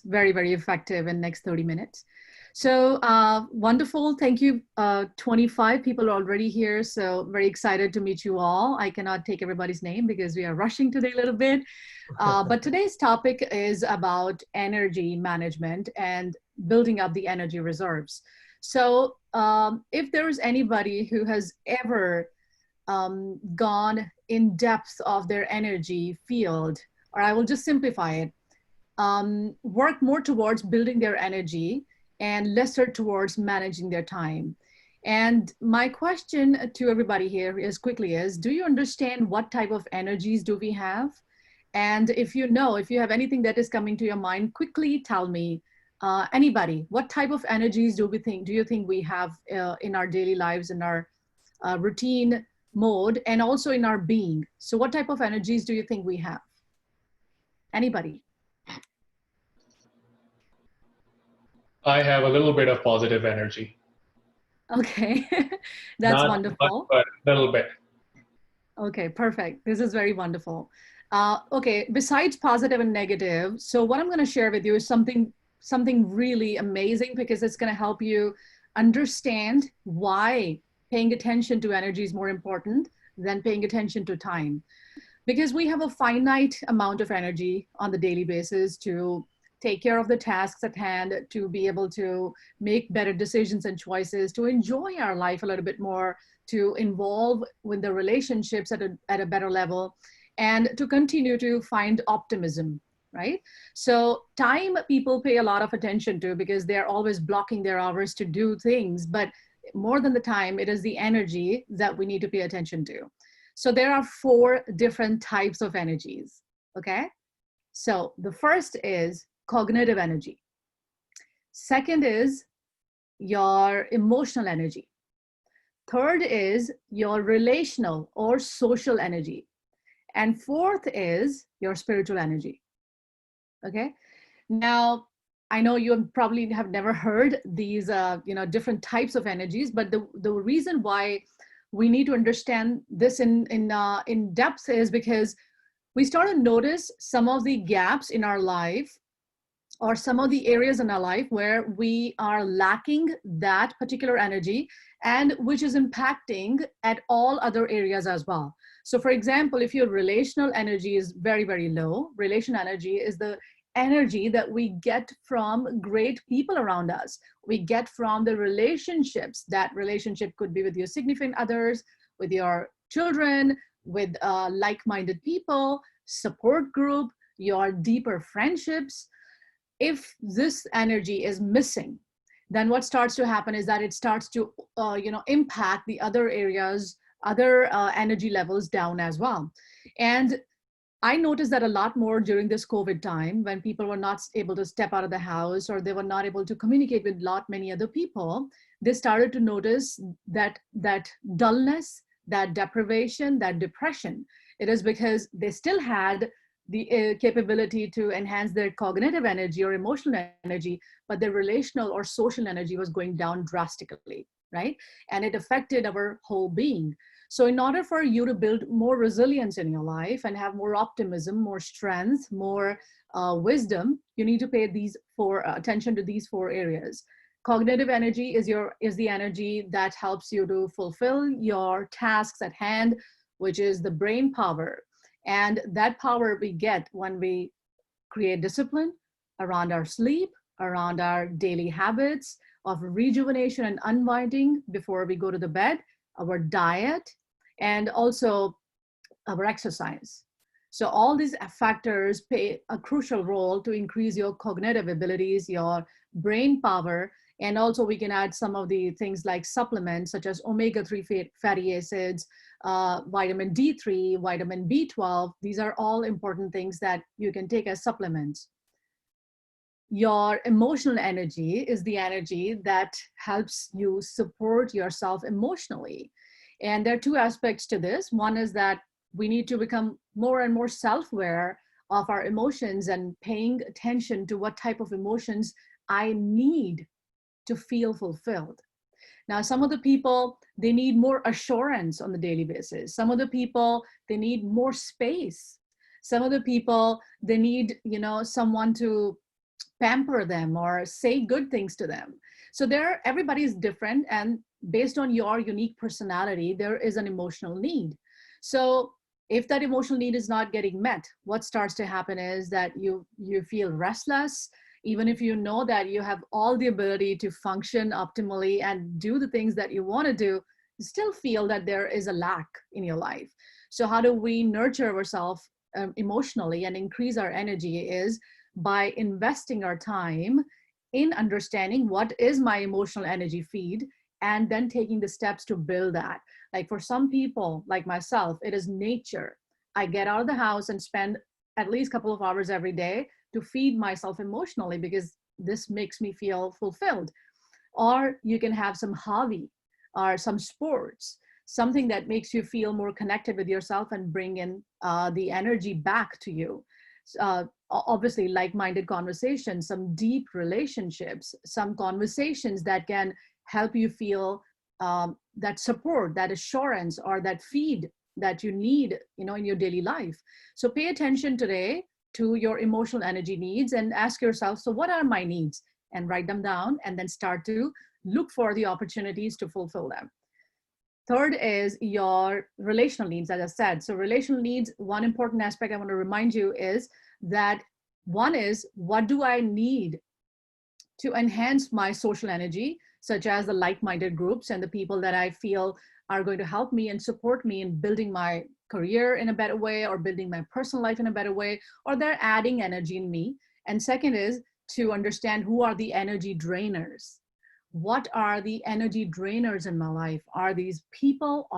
very, very effective in next 30 minutes. So wonderful. Thank you. 25 people are already here. So very excited to meet you all. I cannot take everybody's name because we are rushing today a little bit. But today's topic is about energy management and building up the energy reserves. So if there is anybody who has ever gone in depth of their energy field, or I will just simplify it, work more towards building their energy and lesser towards managing their time. And my question to everybody here is quickly is, do you understand what type of energies do we have? And if you know, if you have anything that is coming to your mind, quickly tell me. Anybody, what type of energies do you think we have in our daily lives, in our routine mode, and also in our being? So what type of energies do you think we have? Anybody? I have a little bit of positive energy. Okay, that's Not much, wonderful. but a little bit. Okay, perfect. This is very wonderful. Okay, besides positive and negative, so what I'm going to share with you is something really amazing, because it's going to help you understand why paying attention to energy is more important than paying attention to time. Because we have a finite amount of energy on the daily basis to take care of the tasks at hand, to be able to make better decisions and choices, to enjoy our life a little bit more, to involve with the relationships at a better level, and to continue to find optimism, right? So time people pay a lot of attention to because they're always blocking their hours to do things. But more than the time, it is the energy that we need to pay attention to. So there are 4 different types of energies, okay? So the first is cognitive energy. Second is your emotional energy. Third is your relational or social energy. And fourth is your spiritual energy, okay? Now, I know you probably have never heard these different types of energies, but the reason why we need to understand this in depth is because we start to notice some of the gaps in our life, or some of the areas in our life where we are lacking that particular energy, and which is impacting at all other areas as well. So for example, if your relational energy is very, very low, relational energy is the energy that we get from great people around us. We get from the relationships. That relationship could be with your significant others, with your children, with like-minded people, support group, your deeper friendships. If this energy is missing, then what starts to happen is that it starts to impact the other areas, other energy levels down as well. And I noticed that a lot more during this COVID time, when people were not able to step out of the house, or they were not able to communicate with many other people. They started to notice that dullness, that deprivation, that depression. It is because they still had the capability to enhance their cognitive energy or emotional energy, but their relational or social energy was going down drastically, right? And it affected our whole being. So in order for you to build more resilience in your life and have more optimism, more strength, more wisdom, you need to pay attention to these 4 areas. Cognitive energy is the energy that helps you to fulfill your tasks at hand, which is the brain power. And that power we get when we create discipline around our sleep, around our daily habits of rejuvenation and unwinding before we go to the bed, our diet, and also our exercise. So all these factors play a crucial role to increase your cognitive abilities, your brain power. And also we can add some of the things like supplements such as omega-3 fatty acids, vitamin D3, vitamin B12. These are all important things that you can take as supplements. Your emotional energy is the energy that helps you support yourself emotionally. And there are 2 aspects to this. One is that we need to become more and more self-aware of our emotions and paying attention to what type of emotions I need to feel fulfilled. Now, some of the people, they need more assurance on the daily basis. Some of the people, they need more space. Some of the people, they need, someone to pamper them or say good things to them. So everybody is different, and based on your unique personality, there is an emotional need. So if that emotional need is not getting met, what starts to happen is that you feel restless, even if you know that you have all the ability to function optimally and do the things that you want to do, you still feel that there is a lack in your life. So how do we nurture ourselves emotionally and increase our energy is by investing our time in understanding what is my emotional energy feed, and then taking the steps to build that. Like for some people like myself, it is nature. I get out of the house and spend at least a couple of hours every day to feed myself emotionally because this makes me feel fulfilled. Or you can have some hobby or some sports, something that makes you feel more connected with yourself and bring in the energy back to you. Obviously, like-minded conversations, some deep relationships, some conversations that can help you feel that support, that assurance, or that feed that you need, in your daily life. So pay attention today to your emotional energy needs and ask yourself, so what are my needs? And write them down, and then start to look for the opportunities to fulfill them. Third is your relational needs, as I said. So relational needs, one important aspect I want to remind you is that one is, what do I need to enhance my social energy, such as the like-minded groups and the people that I feel are going to help me and support me in building my career in a better way, or building my personal life in a better way, or they're adding energy in me. And second is to understand who are the energy drainers. What are the energy drainers in my life? Are these people,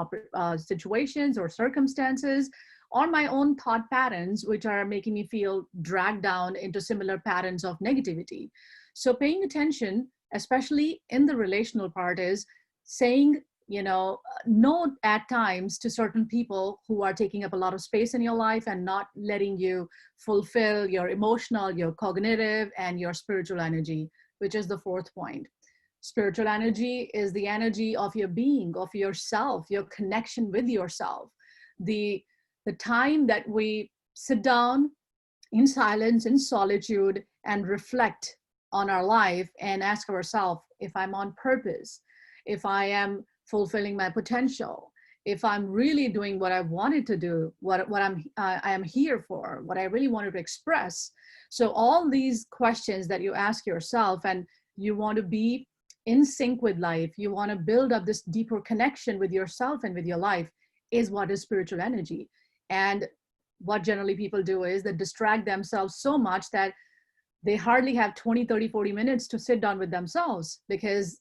situations, or circumstances, or my own thought patterns, which are making me feel dragged down into similar patterns of negativity? So paying attention, especially in the relational part, is saying, no at times to certain people who are taking up a lot of space in your life and not letting you fulfill your emotional, your cognitive, and your spiritual energy, which is the fourth point. Spiritual energy is the energy of your being, of yourself, your connection with yourself. The time that we sit down in silence, in solitude, and reflect on our life and ask ourselves if I'm on purpose, if I am fulfilling my potential, if I'm really doing what I wanted to do, what I am here for, what I really wanted to express. So all these questions that you ask yourself, and you want to be in sync with life, you want to build up this deeper connection with yourself and with your life, is what is spiritual energy. And what generally people do is they distract themselves so much that they hardly have 20, 30, 40 minutes to sit down with themselves, because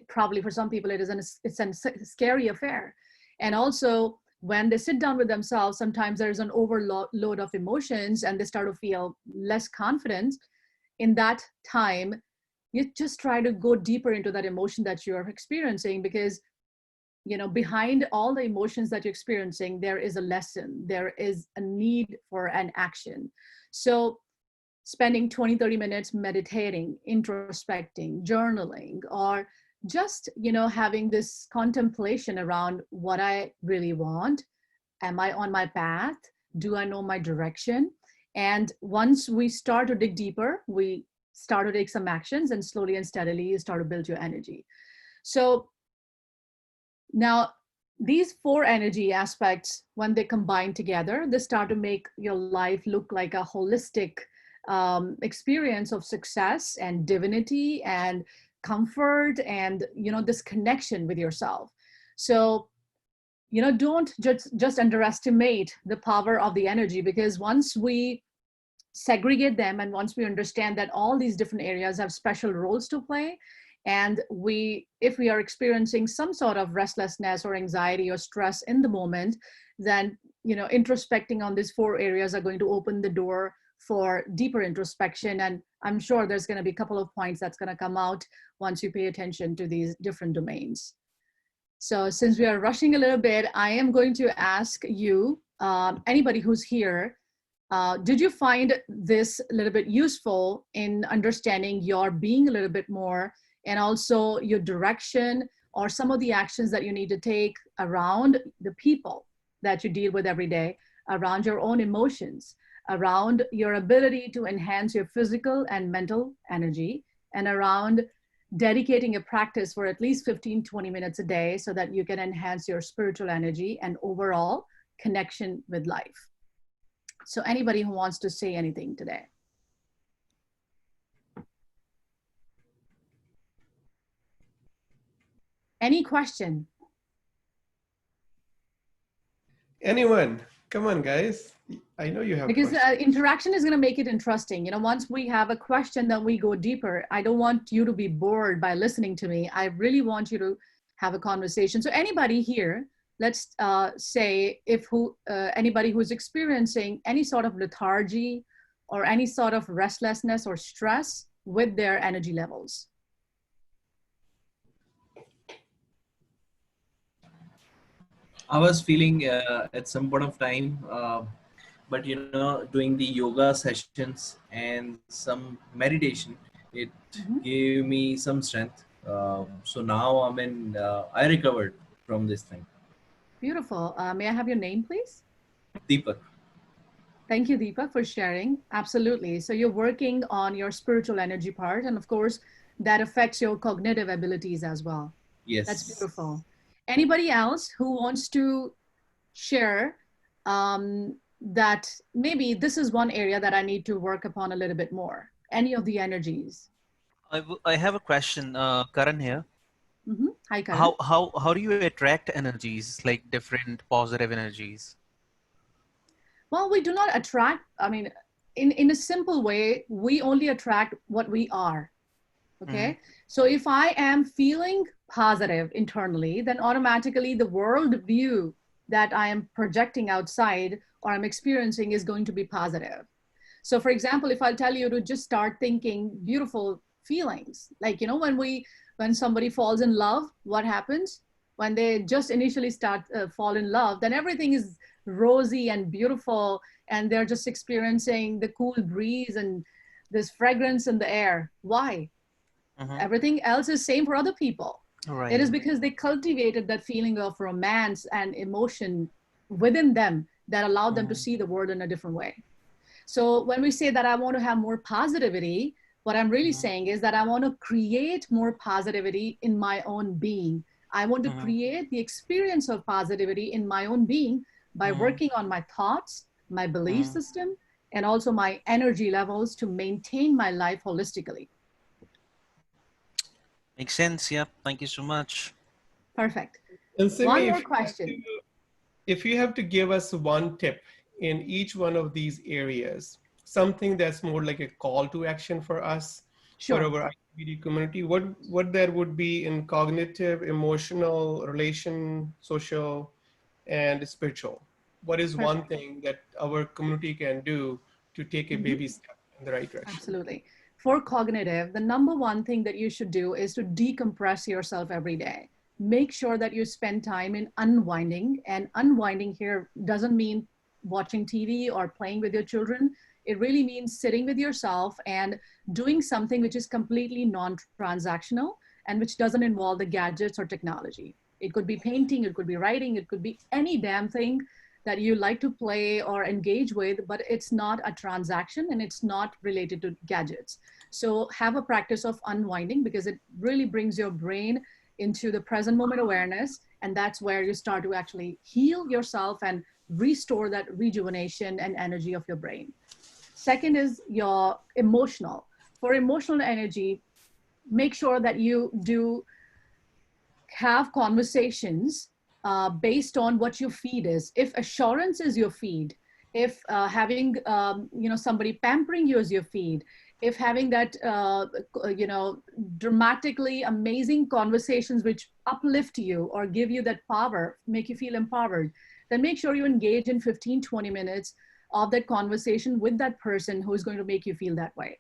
probably for some people it's a scary affair. And also when they sit down with themselves, sometimes there's an overload of emotions and they start to feel less confident. In that time, you just try to go deeper into that emotion that you're experiencing, because behind all the emotions that you're experiencing, there is a lesson, there is a need for an action. So spending 20, 30 minutes meditating, introspecting, journaling, or just having this contemplation around what I really want. Am I on my path? Do I know my direction? And once we start to dig deeper, we start to take some actions, and slowly and steadily you start to build your energy. So now these four energy aspects, when they combine together, they start to make your life look like a holistic experience of success and divinity and comfort, and this connection with yourself. So don't just underestimate the power of the energy, because once we segregate them, and once we understand that all these different areas have special roles to play, and if we are experiencing some sort of restlessness or anxiety or stress in the moment, then introspecting on these four areas are going to open the door for deeper introspection. And I'm sure there's going to be a couple of points that's going to come out once you pay attention to these different domains. So since we are rushing a little bit, I am going to ask you, anybody who's here, did you find this a little bit useful in understanding your being a little bit more, and also your direction, or some of the actions that you need to take around the people that you deal with every day, around your own emotions, around your ability to enhance your physical and mental energy, and around dedicating a practice for at least 15-20 minutes a day so that you can enhance your spiritual energy and overall connection with life. So anybody who wants to say anything today? Any question? Anyone? Come on, guys. I know you have Because questions. interaction is going to make it interesting. You know, once we have a question, then we go deeper. I don't want you to be bored by listening to me. I really want you to have a conversation. So anybody here, let's say if anybody who's experiencing any sort of lethargy or any sort of restlessness or stress with their energy levels. I was feeling at some point of time, but doing the yoga sessions and some meditation, it gave me some strength. So now I recovered from this thing. Beautiful. May I have your name, please? Deepak. Thank you, Deepak, for sharing. Absolutely. So you're working on your spiritual energy part, and of course, that affects your cognitive abilities as well. Yes. That's beautiful. Anybody else who wants to share that maybe this is one area that I need to work upon a little bit more? Any of the energies? I have a question, Karan here. Hi, Karan. How do you attract energies, like different positive energies? Well, we do not attract, I mean, in a simple way, we only attract what we are. Okay. So if I am feeling positive internally, then automatically the world view that I am projecting outside or I'm experiencing is going to be positive. So for example, if I'll tell you to just start thinking beautiful feelings, like, you know, when somebody falls in love, what happens? When they just initially start fall in love, then everything is rosy and beautiful, and they're just experiencing the cool breeze and this fragrance in the air. Why? Everything else is same for other people. Right. It is because they cultivated that feeling of romance and emotion within them that allowed them to see the world in a different way. So when we say that I want to have more positivity, what I'm really saying is that I want to create more positivity in my own being. I want to create the experience of positivity in my own being by working on my thoughts, my belief system, and also my energy levels to maintain my life holistically. Makes sense. Yeah. Thank you so much. Perfect. And Simi, one more question. If you have to give us one tip in each one of these areas, something that's more like a call to action for us, for our ICBD community, what there would be in cognitive, emotional, relation, social, and spiritual? What is one thing that our community can do to take a baby step in the right direction? Absolutely. For cognitive, the number one thing that you should do is to decompress yourself every day. Make sure that you spend time in unwinding, and unwinding here doesn't mean watching TV or playing with your children. It really means sitting with yourself and doing something which is completely non-transactional and which doesn't involve the gadgets or technology. It could be painting, it could be writing, it could be any damn thing that you like to play or engage with, but it's not a transaction and it's not related to gadgets. So have a practice of unwinding, because it really brings your brain into the present moment awareness. And that's where you start to actually heal yourself and restore that rejuvenation and energy of your brain. Second is your emotional. For emotional energy, make sure that you do have conversations based on what your feed is. If assurance is your feed, if having somebody pampering you is your feed, if having that dramatically amazing conversations which uplift you or give you that power, make you feel empowered, then make sure you engage in 15-20 minutes of that conversation with that person who is going to make you feel that way.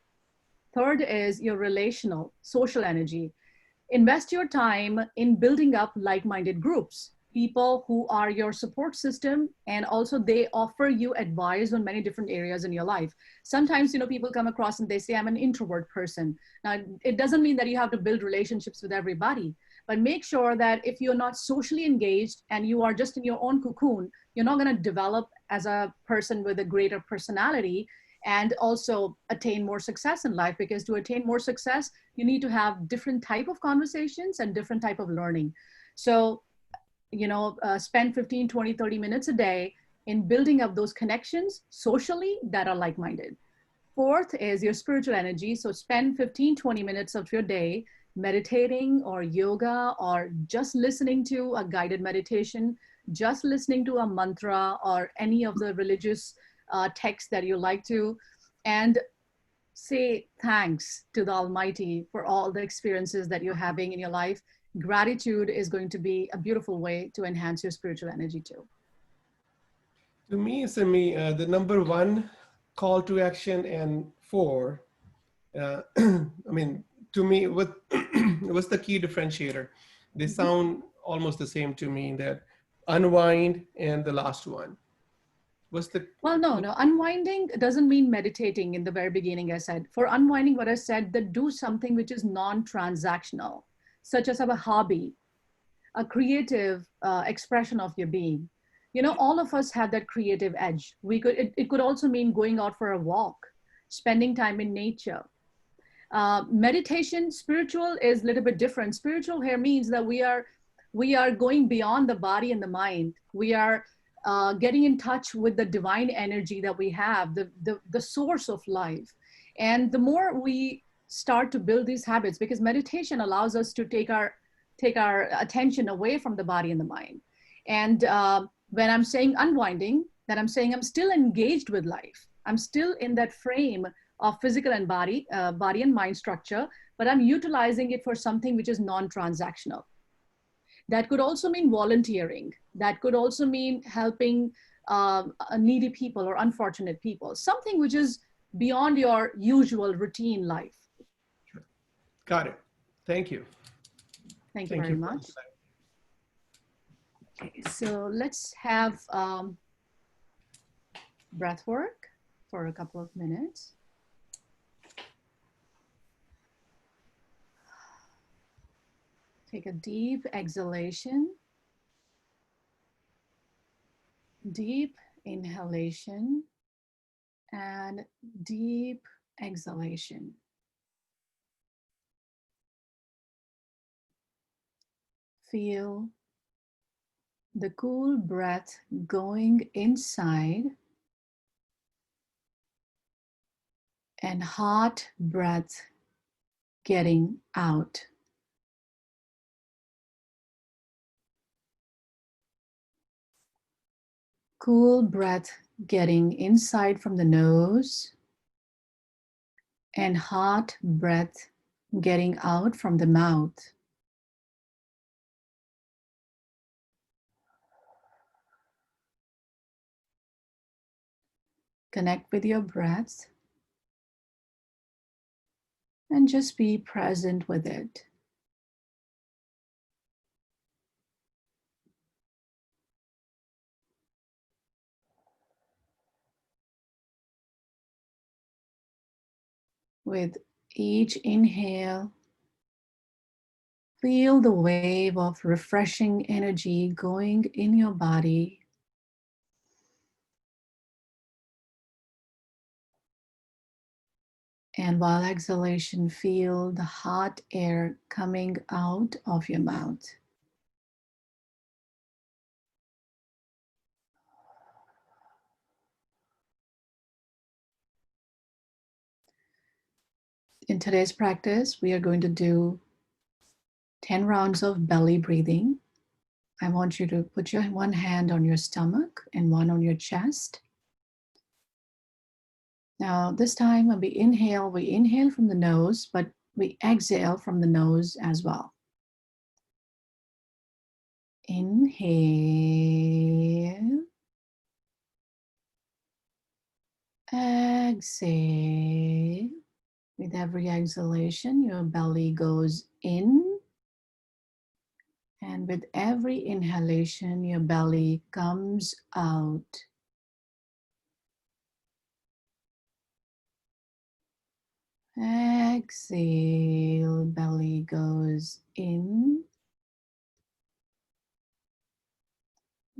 Third is your relational, social energy. Invest your time in building up like-minded groups, people who are your support system, and also they offer you advice on many different areas in your life. Sometimes, people come across and they say, I'm an introvert person. Now, it doesn't mean that you have to build relationships with everybody, but make sure that if you're not socially engaged and you are just in your own cocoon, you're not going to develop as a person with a greater personality and also attain more success in life, because to attain more success, you need to have different type of conversations and different type of learning. So, spend 15, 20, 30 minutes a day in building up those connections socially that are like-minded. Fourth is your spiritual energy. So spend 15, 20 minutes of your day meditating or yoga or just listening to a guided meditation, just listening to a mantra or any of the religious texts that you like to, and say thanks to the Almighty for all the experiences that you're having in your life. Gratitude is going to be a beautiful way to enhance your spiritual energy too. To me, Simi, the number one call to action and four, I mean, to me, what's the key differentiator? They sound almost the same to me, that unwind and the last one. What's the... Well, no. Unwinding doesn't mean meditating in the very beginning, I said. For unwinding, what I said, that do something which is non-transactional, such as have a hobby, a creative expression of your being. All of us have that creative edge. It could also mean going out for a walk, spending time in nature. Meditation, spiritual is a little bit different. Spiritual here means that we are going beyond the body and the mind. We are getting in touch with the divine energy that we have, the source of life. And the more we start to build these habits, because meditation allows us to take our attention away from the body and the mind. And when I'm saying unwinding, that I'm saying I'm still engaged with life. I'm still in that frame of physical and body and mind structure, but I'm utilizing it for something which is non-transactional. That could also mean volunteering. That could also mean helping needy people or unfortunate people, something which is beyond your usual routine life. Got it. Thank you. Thank you very much. Okay, so let's have breath work for a couple of minutes. Take a deep exhalation, deep inhalation, and deep exhalation. Feel the cool breath going inside and hot breath getting out. Cool breath getting inside from the nose and hot breath getting out from the mouth. Connect with your breath and just be present with it. With each inhale, feel the wave of refreshing energy going in your body. And while exhalation, feel the hot air coming out of your mouth. In today's practice, we are going to do 10 rounds of belly breathing. I want you to put your one hand on your stomach and one on your chest. Now, this time when we inhale from the nose, but we exhale from the nose as well. Inhale. Exhale. With every exhalation, your belly goes in. And with every inhalation, your belly comes out. Exhale, belly goes in.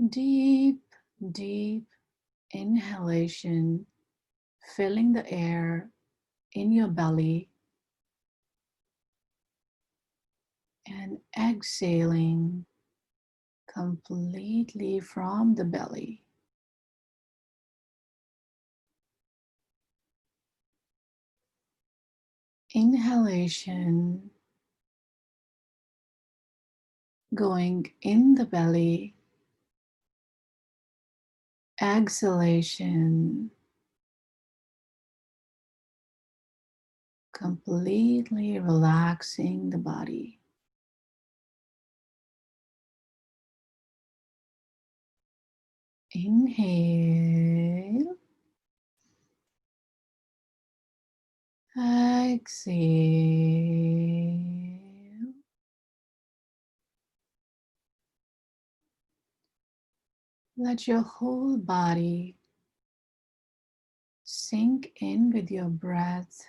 Deep, deep Inhalation, filling the air in your belly, and exhaling completely from the belly. Inhalation, going in the belly. Exhalation, completely relaxing the body. Inhale, exhale. Let your whole body sink in with your breath.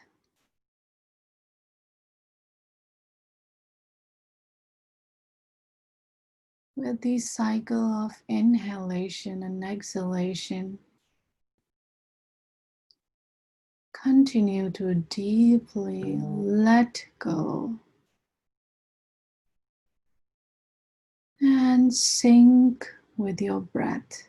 With this cycle of inhalation and exhalation, continue to deeply let go and sink with your breath.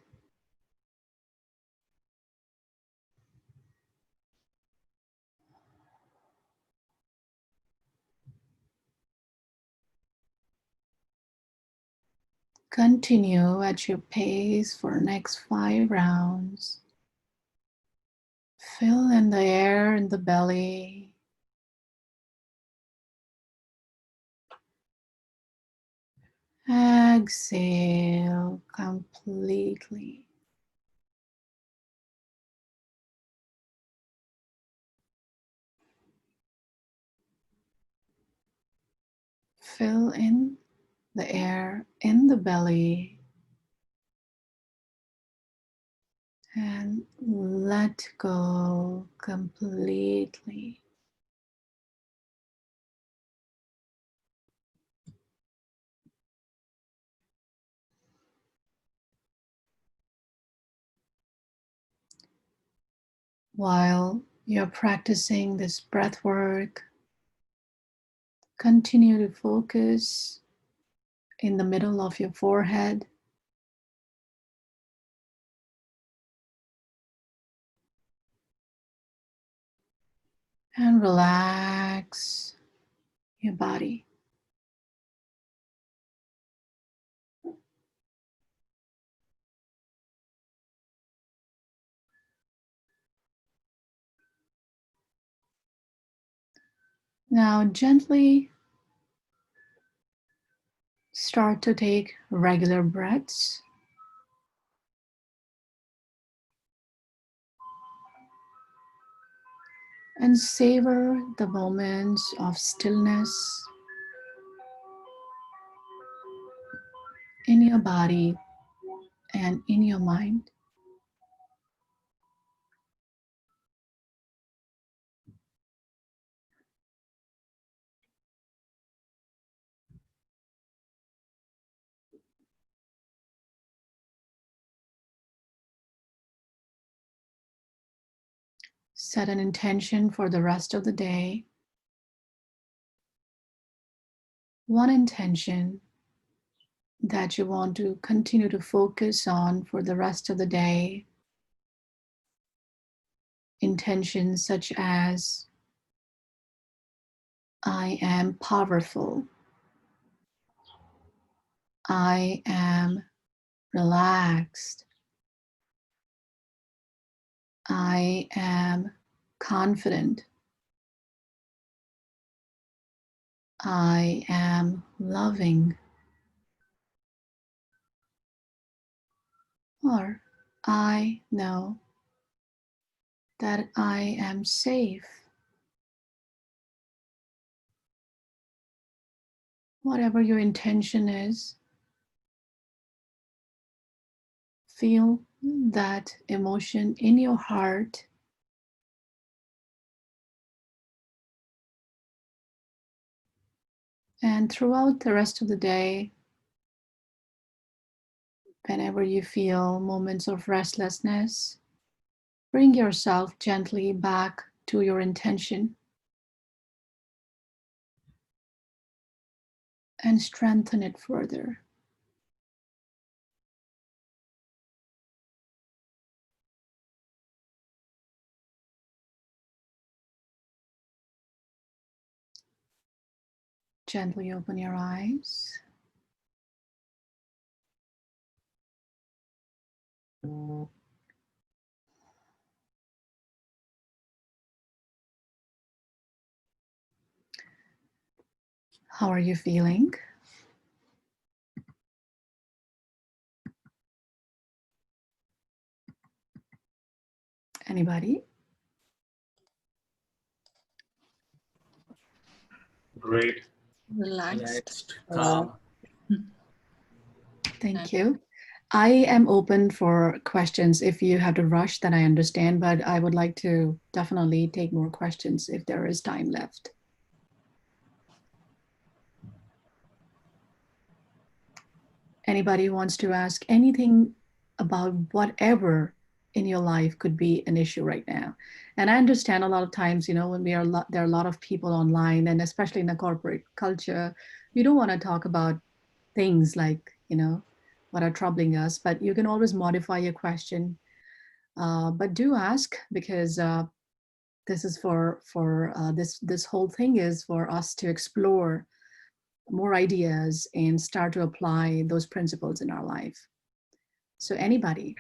Continue at your pace for next 5 rounds. Fill in the air in the belly. Exhale completely. Fill in the air in the belly and let go completely. While you're practicing this breath work, continue to focus in the middle of your forehead. And relax your body. Now gently start to take regular breaths. And savor the moments of stillness in your body and in your mind. Set an intention for the rest of the day. One intention that you want to continue to focus on for the rest of the day. Intentions such as, I am powerful. I am relaxed. I am confident. I am loving. Or I know that I am safe. Whatever your intention is, feel that emotion in your heart. And throughout the rest of the day, whenever you feel moments of restlessness, Bring yourself gently back to your intention and strengthen it further. Gently open your eyes. How are you feeling? Anybody? Great. Relaxed. Calm. Thank you. I am open for questions. If you have to rush, then I understand, but I would like to definitely take more questions if there is time left. Anybody wants to ask anything about whatever in your life could be an issue right now. And I understand a lot of times, you know, when there are a lot of people online, and especially in the corporate culture, we don't want to talk about things like, you know, what are troubling us, but you can always modify your question. But do ask, because this is this whole thing is for us to explore more ideas and start to apply those principles in our life. So anybody?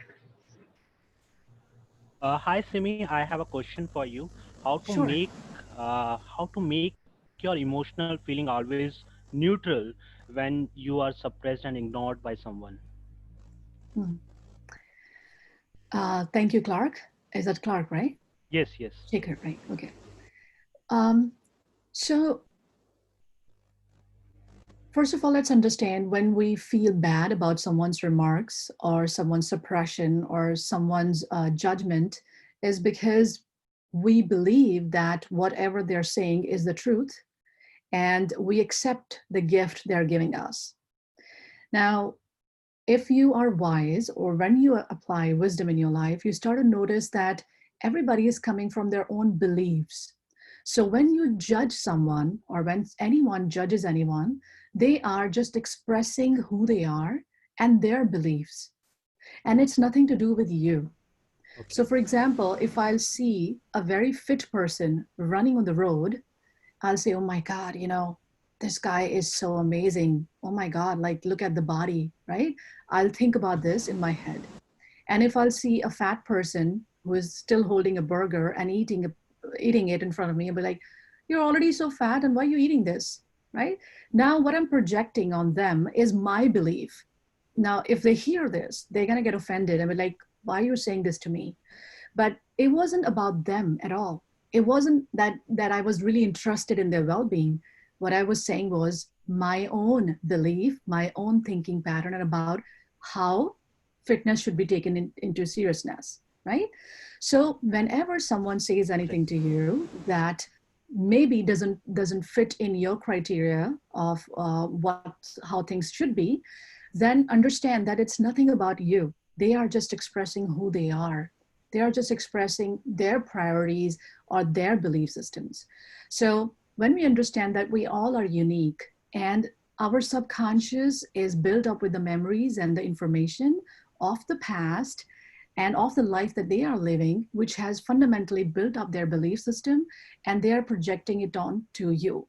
Hi Simi, I have a question for you. How to Sure. make your emotional feeling always neutral when you are suppressed and ignored by someone? Hmm. Thank you, Clark. Is that Clark, right? Yes, yes. Shaker, right? Okay. Um, so first of all, let's understand when we feel bad about someone's remarks or someone's suppression or someone's judgment is because we believe that whatever they're saying is the truth and we accept the gift they're giving us. Now, if you are wise or when you apply wisdom in your life, you start to notice that everybody is coming from their own beliefs. So when you judge someone or when anyone judges anyone, they are just expressing who they are and their beliefs. And it's nothing to do with you. So, Okay. for example, if I'll see a very fit person running on the road, I'll say, oh my God, you know, this guy is so amazing. Oh my God, like look at the body, right? I'll think about this in my head. And if I'll see a fat person who is still holding a burger and eating it in front of me, I'll be like, you're already so fat and why are you eating this? Right? Now, what I'm projecting on them is my belief. Now, if they hear this, they're going to get offended and be like, why are you saying this to me? But it wasn't about them at all. It wasn't that I was really interested in their well-being. What I was saying was my own belief, my own thinking pattern, and about how fitness should be taken into seriousness, right? So whenever someone says anything to you that maybe doesn't fit in your criteria of how things should be, then understand that it's nothing about you. They are just expressing who they are. They are just expressing their priorities or their belief systems. So when we understand that we all are unique and our subconscious is built up with the memories and the information of the past and of the life that they are living, which has fundamentally built up their belief system, and they are projecting it on to you.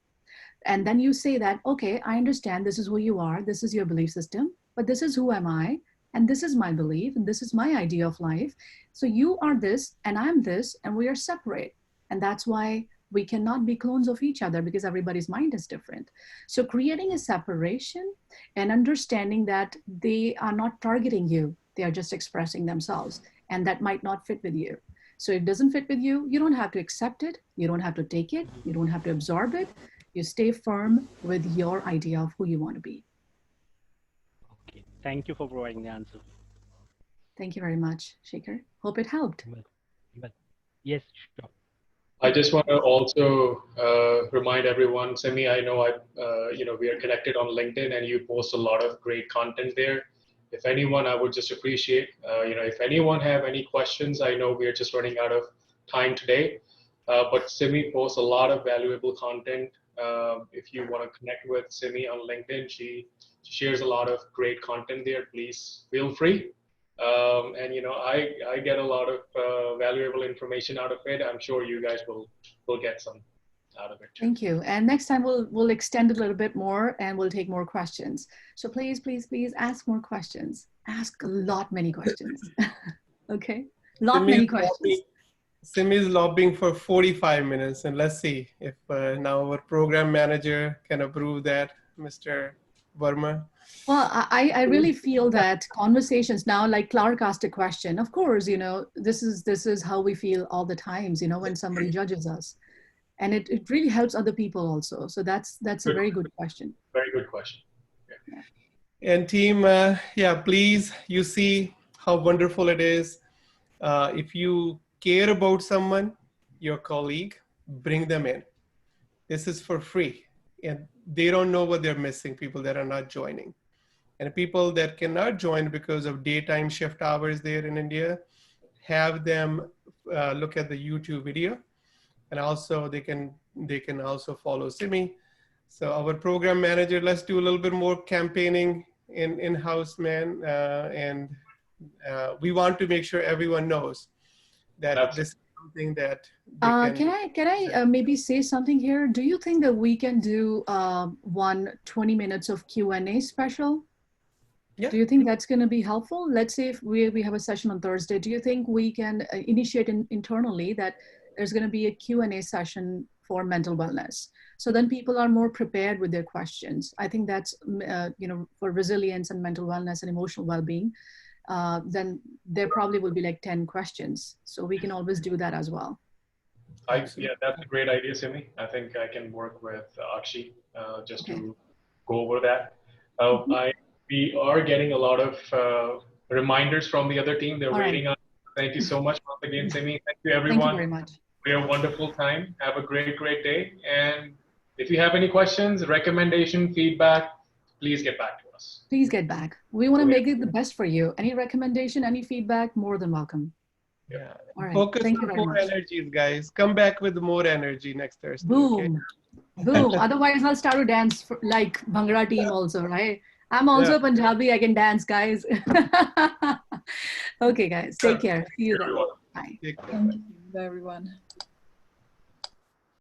And then you say that, okay, I understand this is who you are, this is your belief system, but this is who am I, and this is my belief, and this is my idea of life. So you are this, and I'm this, and we are separate. And that's why we cannot be clones of each other, because everybody's mind is different. So creating a separation and understanding that they are not targeting you, they are just expressing themselves, and that might not fit with you. So if it doesn't fit with you, you don't have to accept it, you don't have to take it, you don't have to absorb it. You stay firm with your idea of who you want to be. Okay. Thank you for providing the answer. Thank you very much, Shaker. Hope it helped. Well, yes, sure. I just want to also remind everyone, Simi, I know we are connected on LinkedIn and you post a lot of great content there. if anyone, I would just appreciate, if anyone have any questions. I know we're just running out of time today, but Simi posts a lot of valuable content. If you want to connect with Simi on LinkedIn, she shares a lot of great content there. Please feel free. And I get a lot of valuable information out of it. I'm sure you guys will get some out of it too. Thank you. And next time we'll extend a little bit more and we'll take more questions. So please, please, please ask more questions. Ask many questions. Okay, many questions. Simi is lobbying for 45 minutes, and let's see if now our program manager can approve that, Mr. Verma. Well, I really feel that conversations now, like Clark asked a question, of course, this is how we feel all the times, when somebody judges us. And it really helps other people also. So that's a very good question. Very good question. Yeah. And team, please, you see how wonderful it is. If you care about someone, your colleague, bring them in. This is for free. And they don't know what they're missing, people that are not joining. And people that cannot join because of daytime shift hours there in India, have them look at the YouTube video. And also they can also follow Simi. So our program manager, let's do a little bit more campaigning in-house, man. And we want to make sure everyone knows that this is something that can I maybe say something here? Do you think that we can do 20 minutes of Q&A special? Yeah. Do you think that's going to be helpful? Let's say if we have a session on Thursday, do you think we can initiate internally that there's going to be a Q&A session for mental wellness? So then people are more prepared with their questions. I think that's, for resilience and mental wellness and emotional well-being, then there probably will be like 10 questions. So we can always do that as well. That's a great idea, Simi. I think I can work with Akshi just to go over that. We are getting a lot of reminders from the other team. They're waiting on. Thank you so much once again, Simi. Thank you, everyone. Thank you very much. We had a wonderful time. Have a great, great day. And if you have any questions, recommendation, feedback, please get back to us. Please get back. We want to make it the best for you. Any recommendation, any feedback, more than welcome. Yeah. All right. Focus Thank on you more energies, guys. Come back with more energy next Thursday. Boom. Okay? Boom. Otherwise, I'll start to dance like Bhangra team also, right? I'm also Punjabi. I can dance, guys. Okay, guys. Take care. See you then. Everyone. Bye. Take care. Thank you, everyone.